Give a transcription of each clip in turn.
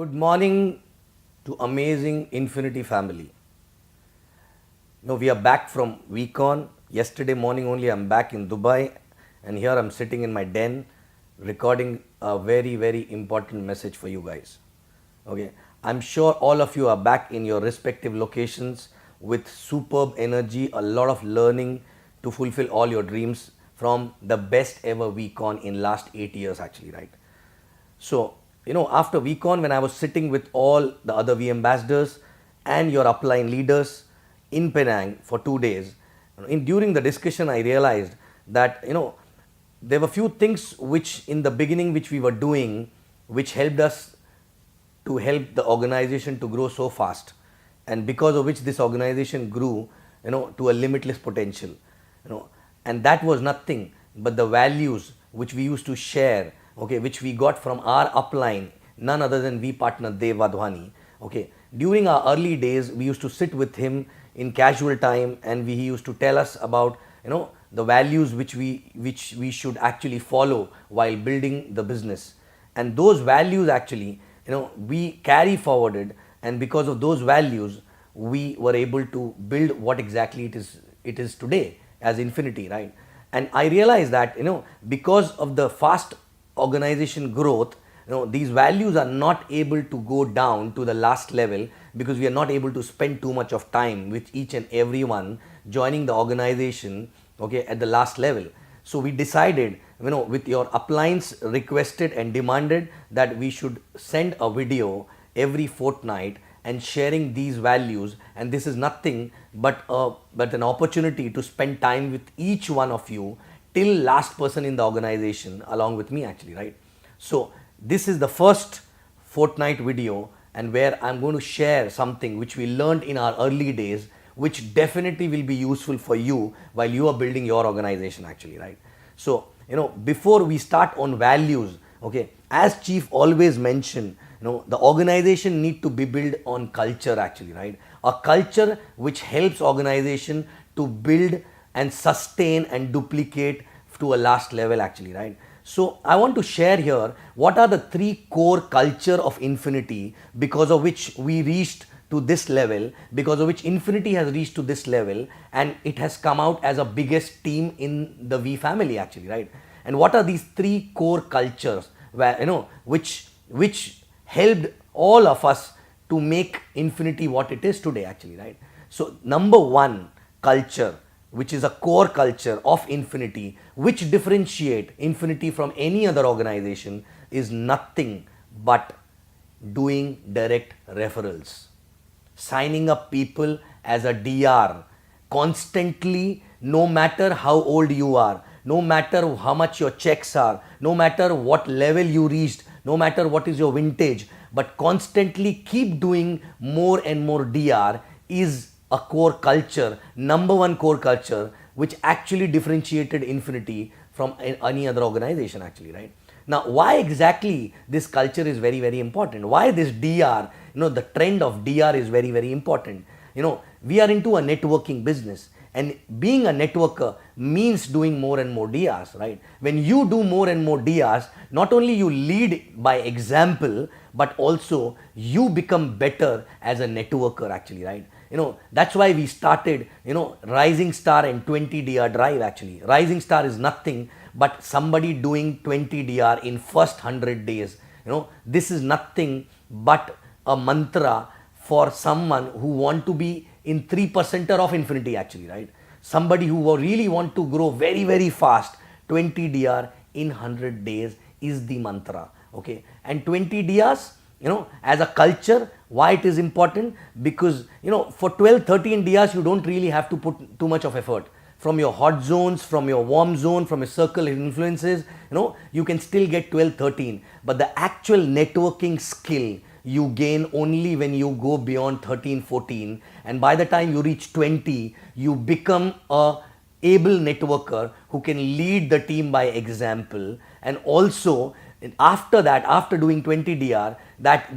Good morning to amazing Infinity family. Now we are back from week on. Yesterday morning only I'm back in Dubai, and here I'm sitting in my den recording a very important message for you guys. Okay, I'm sure all of you are back in your respective locations with superb energy, a lot of learning to fulfill all your dreams from the best ever week on in last 8 years actually, right? So, after VCon, when I was sitting with all the other V ambassadors and your upline leaders in Penang for 2 days, during the discussion, I realized that, there were few things which in the beginning which we were doing, which helped us to help the organization to grow so fast, and because of which this organization grew, to a limitless potential, and that was nothing but the values which we used to share, okay, which we got from our upline, none other than V partner Dev Wadhwani. Okay, during our early days, we used to sit with him in casual time, and he used to tell us about the values which we should actually follow while building the business, and those values actually we carry forwarded, and because of those values we were able to build what exactly it is today as Infinity, right? And I realized that because of the fast organization growth, these values are not able to go down to the last level, because we are not able to spend too much of time with each and everyone joining the organization, okay, at the last level. So we decided, with your uplines requested and demanded, that we should send a video every fortnight and sharing these values, and this is nothing but an opportunity to spend time with each one of you till last person in the organization along with me actually, right? So this is the first fortnight video, and where I'm going to share something which we learned in our early days, which definitely will be useful for you while you are building your organization actually, right? So before we start on values, okay, as chief always mentioned, the organization need to be built on culture actually, right? A culture which helps organization to build and sustain and duplicate to a last level actually, right? So I want to share here what are the three core culture of Infinity, because of which we reached to this level, because of which Infinity has reached to this level, and it has come out as a biggest team in the V family actually, right? And what are these three core cultures where which helped all of us to make Infinity what it is today actually, right? So number one culture, which is a core culture of Infinity, which differentiate Infinity from any other organization, is nothing but doing direct referrals, signing up people as a DR constantly, no matter how old you are, no matter how much your checks are, no matter what level you reached, no matter what is your vintage, but constantly keep doing more and more DR is a core culture, number one core culture, which actually differentiated Infinity from any other organization actually, right? Now, why exactly this culture is very important? Why this DR, the trend of DR is very important. We are into a networking business, and being a networker means doing more and more DRs, right? When you do more and more DRs, not only you lead by example, but also you become better as a networker actually, right? That's why we started, Rising Star and 20 DR drive actually. Rising Star is nothing but somebody doing 20 DR in first 100 days. This is nothing but a mantra for someone who want to be in 3%er of Infinity actually, right? Somebody who really want to grow very fast, 20 DR in 100 days is the mantra, okay? And 20 DRs, as a culture, why it is important? Because for 12-13 DRs you don't really have to put too much of effort. From your hot zones, from your warm zone, from your circle of influences, you can still get 12-13, but the actual networking skill you gain only when you go beyond 13-14, and by the time you reach 20 you become a able networker who can lead the team by example. And also after that, after doing 20 DR, that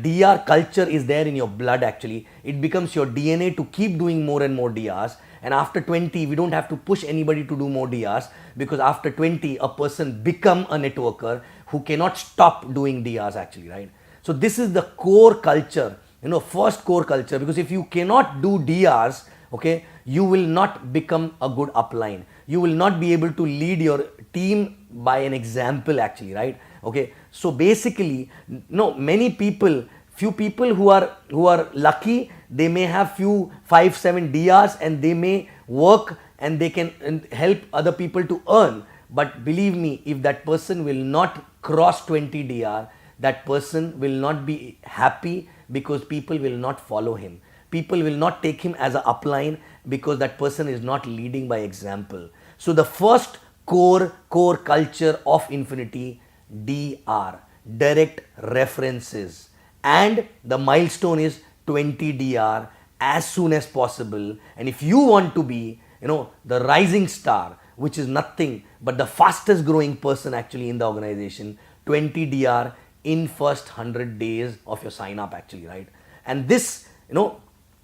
DR culture is there in your blood actually. It becomes your DNA to keep doing more and more DRs, and after 20 we don't have to push anybody to do more DRs, because after 20 a person become a networker who cannot stop doing DRs actually, right? So this is the core culture, first core culture, because if you cannot do DRs, okay, you will not become a good upline. You will not be able to lead your team by an example actually, right? Okay, so basically, many people, few people who are lucky, they may have few 5-7 DRs and they may work and they can help other people to earn. But believe me, if that person will not cross 20 DR, that person will not be happy, because people will not follow him. People will not take him as an upline, because that person is not leading by example. So the first core culture of Infinity, DR, direct references, and the milestone is 20 DR as soon as possible. And if you want to be, the rising star, which is nothing but the fastest growing person actually in the organization, 20 DR in first 100 days of your sign up actually, right? And this,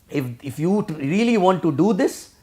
if you really want to do this,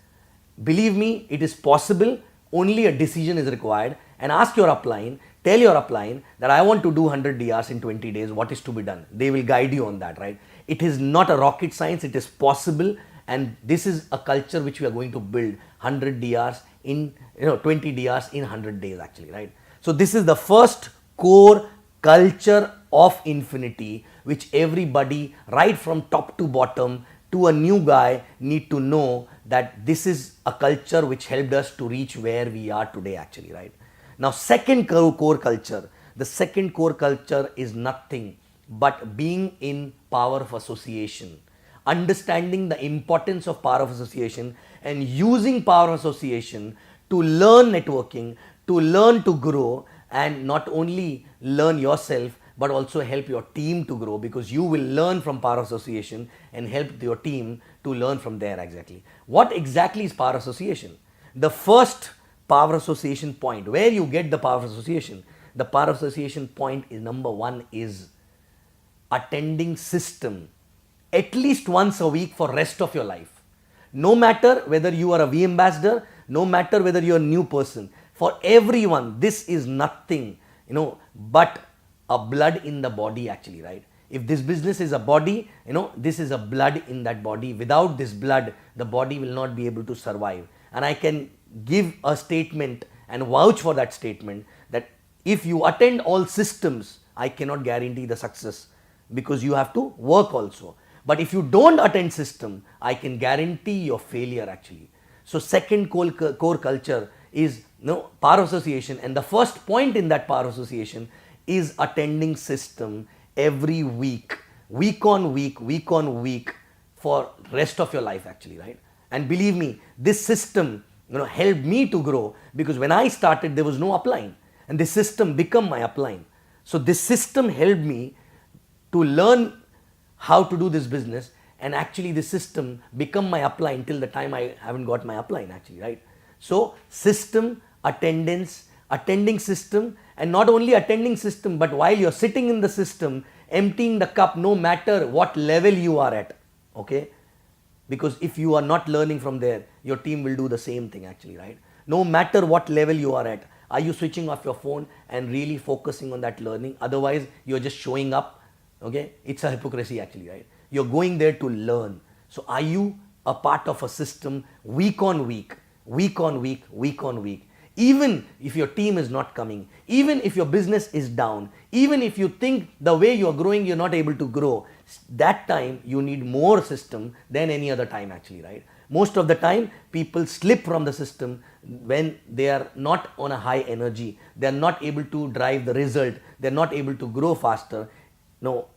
believe me, it is possible. Only a decision is required, and ask your upline, tell your upline that I want to do 100 DRs in 20 days, what is to be done? They will guide you on that, right? It is not a rocket science, it is possible, and this is a culture which we are going to build, 100 DRs in, 20 DRs in 100 days actually, right? So this is the first core culture of Infinity, which everybody right from top to bottom to a new guy need to know, that this is a culture which helped us to reach where we are today actually, right? Now second core culture, the second core culture is nothing but being in power of association, understanding the importance of power of association and using power of association to learn networking, to learn to grow, and not only learn yourself but also help your team to grow, because you will learn from power of association and help your team to learn from there exactly. What exactly is power association? The first power association point, where you get the power of association, the power association point is number one is attending system at least once a week for rest of your life. No matter whether you are a V ambassador, no matter whether you are a new person, for everyone this is nothing, but a blood in the body actually, right? If this business is a body, this is a blood in that body. Without this blood, the body will not be able to survive. And I can give a statement and vouch for that statement, that if you attend all systems, I cannot guarantee the success, because you have to work also. But if you don't attend system, I can guarantee your failure actually. So second core culture is power association, and the first point in that power association is attending system every week, week on week for rest of your life actually, right? And believe me, this system helped me to grow, because when I started there was no upline, and this system become my upline. So this system helped me to learn how to do this business, and actually this system become my upline till the time I haven't got my upline actually, right? So system, attendance, attending system, and not only attending system, but while you're sitting in the system, emptying the cup, no matter what level you are at, okay? Because if you are not learning from there, your team will do the same thing actually, right? No matter what level you are at, are you switching off your phone and really focusing on that learning? Otherwise, you're just showing up, okay? It's a hypocrisy actually, right? You're going there to learn. So are you a part of a system week on week, week on week, week on week? Even if your team is not coming, even if your business is down, even if you think the way you are growing, you're not able to grow, that time you need more system than any other time actually, right? Most of the time people slip from the system when they are not on a high energy, they are not able to drive the result, they are not able to grow faster. No,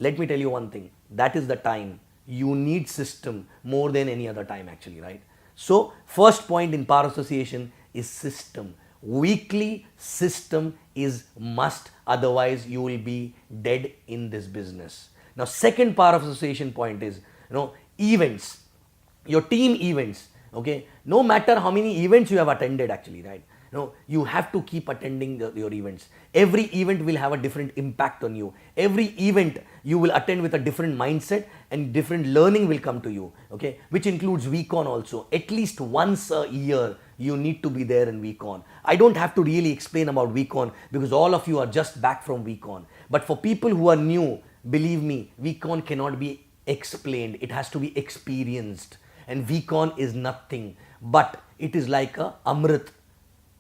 let me tell you one thing, that is the time you need system more than any other time actually, right? So first point in power association is system. Weekly system is must, otherwise you will be dead in this business. Now second power association point is events, your team events, okay? No matter how many events you have attended actually, right? You have to keep attending your events. Every event will have a different impact on you. Every event you will attend with a different mindset, and different learning will come to you, okay, which includes weekon also. At least once a year you need to be there in weekon. I don't have to really explain about weekon because all of you are just back from weekon. But for people who are new, believe me, weekon cannot be explained. It has to be experienced. And weekon is nothing but it is like a amrit.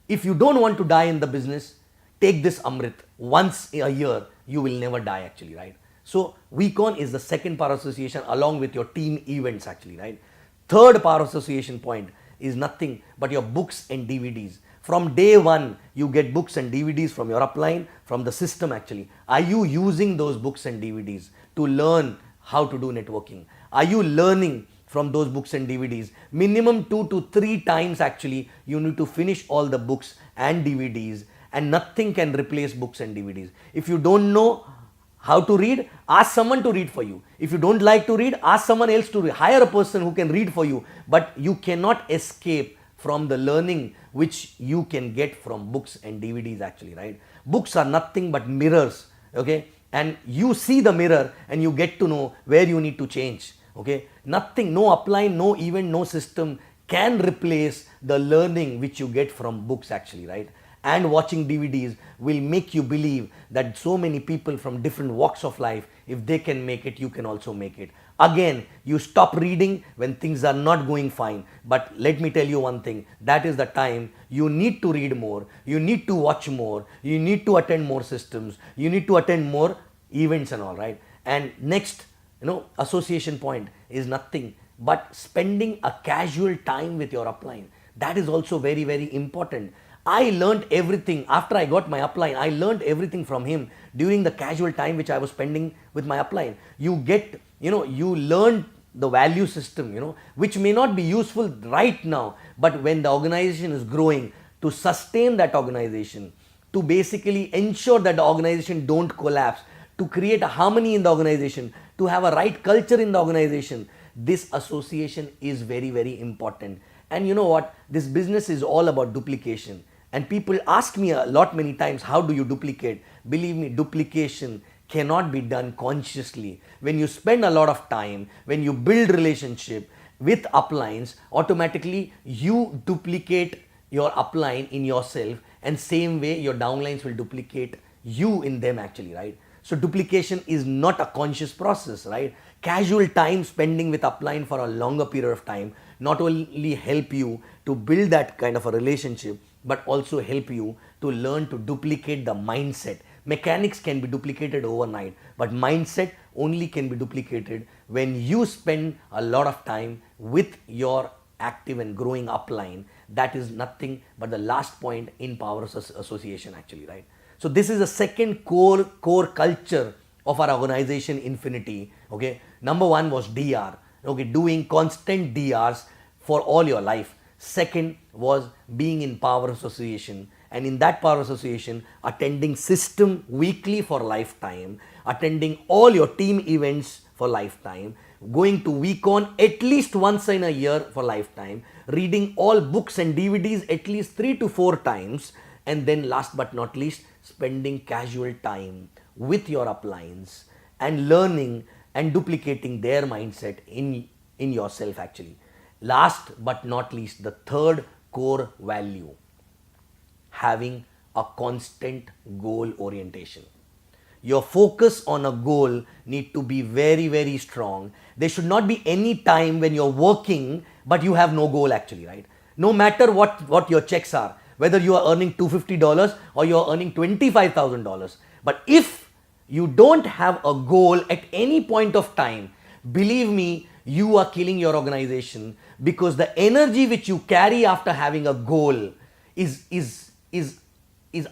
If you don't want to die in the business, take this amrit once a year. You will never die actually, right? So weekon is the second power association along with your team events actually, right? Third power association point is nothing but your books and DVDs. From day one, you get books and DVDs from your upline, from the system actually. Are you using those books and DVDs to learn how to do networking? Are you learning from those books and DVDs? Minimum 2 to 3 times actually, you need to finish all the books and DVDs, and nothing can replace books and DVDs. If you don't know how to read, ask someone to read for you. If you don't like to read, ask someone else to read. Hire a person who can read for you, but you cannot escape from the learning which you can get from books and DVDs actually, right? Books are nothing but mirrors, okay? And you see the mirror and you get to know where you need to change, okay? Nothing, no upline, no event, no system can replace the learning which you get from books actually, right? And watching DVDs will make you believe that so many people from different walks of life, if they can make it, you can also make it. Again, you stop reading when things are not going fine. But let me tell you one thing, that is the time you need to read more, you need to watch more, you need to attend more systems, you need to attend more events and all, right? And next, association point is nothing but spending a casual time with your upline. That is also very, very important. I learned everything after I got my upline. I learned everything from him during the casual time which I was spending with my upline. You get, you learn the value system, which may not be useful right now, but when the organization is growing, to sustain that organization, to basically ensure that the organization don't collapse, to create a harmony in the organization, to have a right culture in the organization, this association is very, very important. And you know what? This business is all about duplication. And people ask me a lot many times, how do you duplicate? Believe me, duplication cannot be done consciously. When you spend a lot of time, when you build relationship with uplines, automatically you duplicate your upline in yourself, and same way your downlines will duplicate you in them actually, right? So duplication is not a conscious process, right? Casual time spending with upline for a longer period of time not only help you to build that kind of a relationship, but also help you to learn to duplicate the mindset. Mechanics can be duplicated overnight, but mindset only can be duplicated when you spend a lot of time with your active and growing upline. That is nothing but the last point in power association actually, right? So this is the second core culture of our organization Infinity, okay? Number one was DR, okay, doing constant DRs for all your life. Second was being in power association, and in that power association, attending system weekly for lifetime, attending all your team events for lifetime, going to weekon at least once in a year for lifetime, reading all books and DVDs at least 3 to 4 times, and then last but not least, spending casual time with your uplines and learning and duplicating their mindset in yourself actually. Last but not least, the third core value, having a constant goal orientation. Your focus on a goal need to be very, very strong. There should not be any time when you're working but you have no goal actually, right? No matter what your checks are, whether you are earning $250 or you are earning $25,000. But if you don't have a goal at any point of time, believe me, you are killing your organization, because the energy which you carry after having a goal is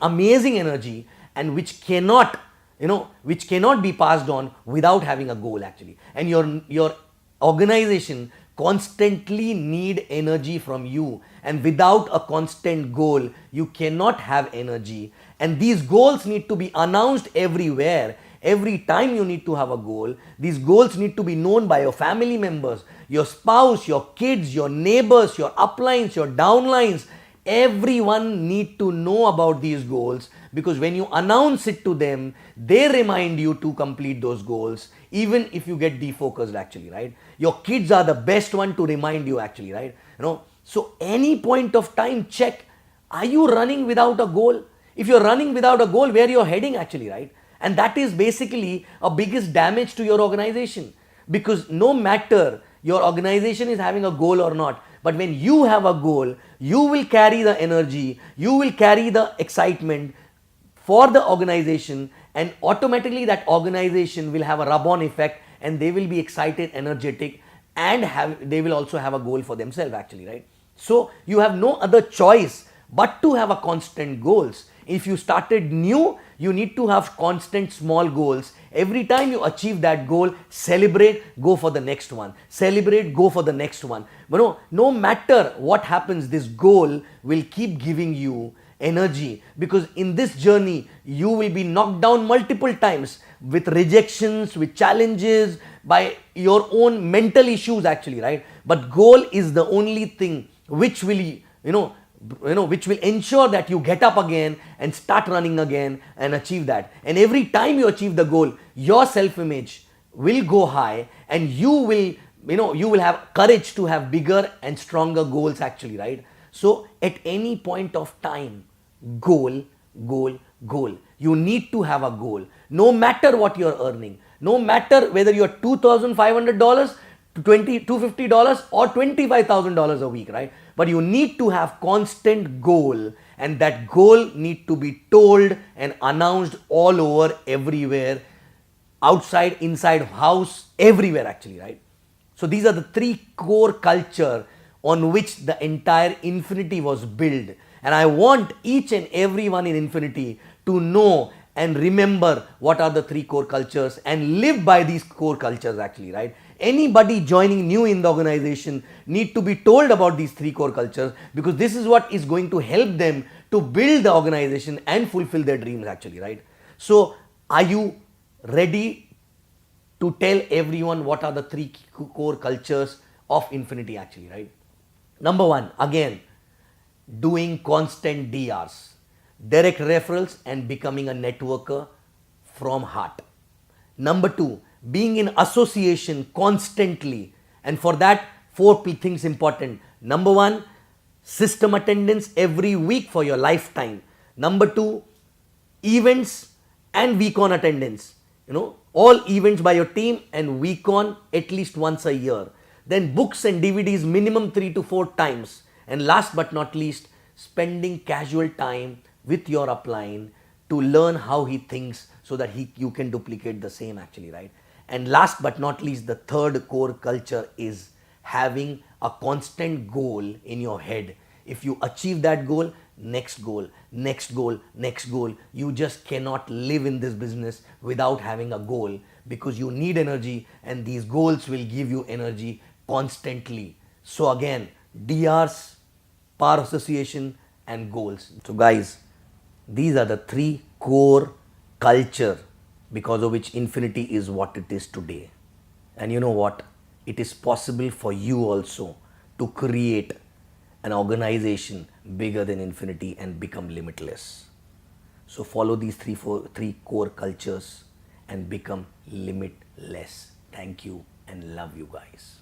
amazing energy, and which cannot be passed on without having a goal actually. And your organization constantly need energy from you, and without a constant goal you cannot have energy. And these goals need to be announced everywhere. Every time you need to have a goal. These goals need to be known by your family members, your spouse, your kids, your neighbors, your uplines, your downlines. Everyone need to know about these goals, because when you announce it to them, they remind you to complete those goals, even if you get defocused actually, right? Your kids are the best one to remind you actually, right? So any point of time, check, are you running without a goal? If you're running without a goal, where you're heading actually, right? And that is basically a biggest damage to your organization, because no matter your organization is having a goal or not, but when you have a goal, you will carry the energy, you will carry the excitement for the organization, and automatically that organization will have a rub-on effect, and they will be excited, energetic, and they will also have a goal for themselves actually, right? So you have no other choice but to have a constant goals. If you started new, you need to have constant small goals. Every time you achieve that goal, celebrate, go for the next one. Celebrate, go for the next one. But no matter what happens, this goal will keep giving you energy, because in this journey you will be knocked down multiple times with rejections, with challenges, by your own mental issues actually, right? But goal is the only thing which will which will ensure that you get up again and start running again and achieve that. And every time you achieve the goal, your self-image will go high, and you will have courage to have bigger and stronger goals actually, right? So at any point of time, goal, goal, goal. You need to have a goal. No matter what you're earning, no matter whether you're $2,500 to $250 or $25,000 a week, right? But you need to have constant goal, and that goal need to be told and announced all over, everywhere, outside, inside, house, everywhere actually, right? So these are the three core culture on which the entire Infinity was built. And I want each and everyone in Infinity to know and remember what are the three core cultures and live by these core cultures actually, right? Anybody joining new in the organization need to be told about these three core cultures, because this is what is going to help them to build the organization and fulfill their dreams actually, right? So are you ready to tell everyone what are the three core cultures of Infinity actually, right? Number one, again, doing constant DRs, direct referrals, and becoming a networker from heart. Number two, being in association constantly, and for that, four things important. Number one, system attendance every week for your lifetime. Number two, events and week on attendance. All events by your team, and week on at least once a year. Then books and DVDs minimum 3 to 4 times. And last but not least, spending casual time with your upline to learn how he thinks, so that you can duplicate the same actually, right? And last but not least, the third core culture is having a constant goal in your head. If you achieve that goal, next goal, next goal, next goal. You just cannot live in this business without having a goal, because you need energy, and these goals will give you energy constantly. So again, DRs, power association, and goals. So guys, these are the three core culture because of which Infinity is what it is today. And you know what? It is possible for you also to create an organization bigger than Infinity and become limitless. So follow these three core cultures and become limitless. Thank you and love you guys.